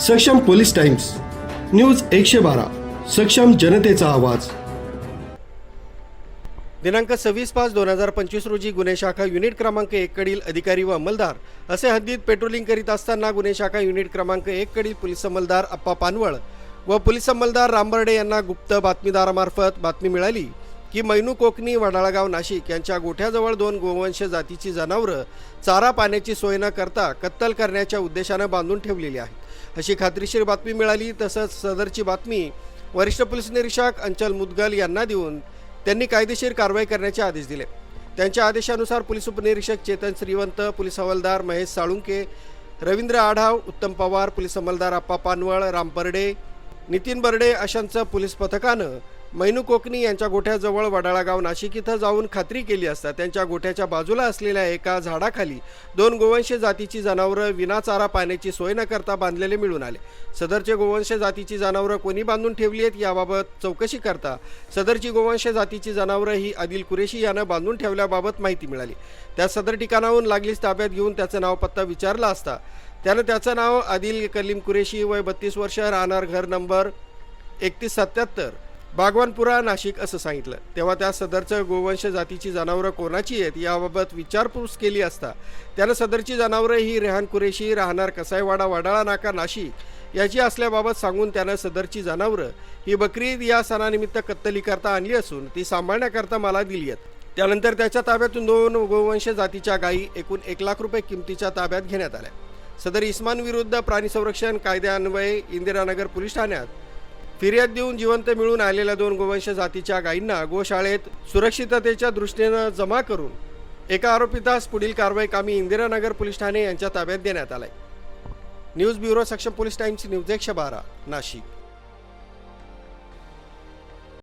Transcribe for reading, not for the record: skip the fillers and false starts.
सक्षम police times news 112 सक्षम जनतेचा आवाज। दिनांक 26/5/2025 रोजी गुन्हे शाखा युनिट क्रमांक 1 कडील अधिकारी व अंमलदार असे हद्दीत पेट्रोलिंग करीत असताना गुन्हे शाखा युनिट क्रमांक 1 कडील पोलीस अंमलदार अप्पा पानवळ व पोलीस अंमलदार रामबर्डे यांना गुप्त बातमीदारामार्फत बातमी मिळाली की मैनू कोकणी वडाळगाव नाशिक यांच्या गोठ्याजवळ 2 गोवंश जातीची जनावरं चारा पाण्याची सोय न करता कत्तल करण्याच्या उद्देशाने बांधून ठेवलेली आहेत अशी खात्रीशीर बातमी मिळाली। तसंच सदरची बातमी वरिष्ठ पोलीस निरीक्षक अंचल मुदगल यांना देऊन त्यांनी कायदेशीर कारवाई करण्याचे आदेश दिले। त्यांच्या आदेशानुसार पोलीस उपनिरीक्षक चेतन श्रीवंत, पोलीस हवालदार महेश साळुंके, रवींद्र आढाव, उत्तम पवार, पोलीस अंमलदार अप्पा पानवळ, राम बर्डे, नितीन बर्डे अशांचं पोलीस पथकानं मैनू कोकणी यांच्या गोठ्याजवळ वडाळगाव नाशिक इथं जाऊन खात्री केली असता त्यांच्या गोठ्याच्या बाजूला असलेल्या एका झाडाखाली 2 गोवंश जातीची जनावरं विना चारा पाण्याची सोय न करता बांधलेले मिळून आले। सदरचे गोवंश जातीची जनावरं कोणी बांधून ठेवली आहेत याबाबत चौकशी करता सदरची गोवंश जातीची जनावरं ही आदिल कुरेशी यानं बांधून ठेवल्याबाबत माहिती मिळाली। त्या सदर ठिकाणाहून लागलीच ताब्यात घेऊन त्याचं नाव पत्ता विचारला असता त्यानं त्याचं नाव आदिल कलीम कुरेशी, वय 32 वर्ष, राहणार घर नंबर 3177 बागवानपुरा नाशिक असं सांगितलं। तेव्हा त्या सदरचं गोवंश जातीची जनावरं कोणाची आहेत याबाबत विचारपूस केली असता त्यानं सदरची जनावरं ही रेहान कुरेशी, राहणार कसाईवाडा वडाळा नाका नाशिक याची असल्याबाबत सांगून त्यानं सदरची जनावरं ही बकरी ईद या सणानिमित्त कत्तलीकरता आणली असून ती सांभाळण्याकरता मला दिली आहेत। त्यानंतर त्याच्या ताब्यातून 2 गोवंश जातीच्या गायी एकूण 1 लाख रुपये किमतीच्या ताब्यात घेण्यात आल्या। सदर इस्मान विरुद्ध प्राणी संरक्षण कायद्यान्वये इंदिरानगर पोलीस ठाण्यात फिर्याद देऊन जिवंत मिळून आलेल्या 2 गोवंश जातीच्या गायींना गोशाळेत सुरक्षिततेच्या दृष्टीने जमा करून एका आरोपितास पुढील कारवाई कामी इंदिरानगर पोलीस ठाणे यांच्या ताब्यात देण्यात आलाय। न्यूज ब्युरो सक्षम पोलीस टाइम्स न्यूज 112 नाशिक।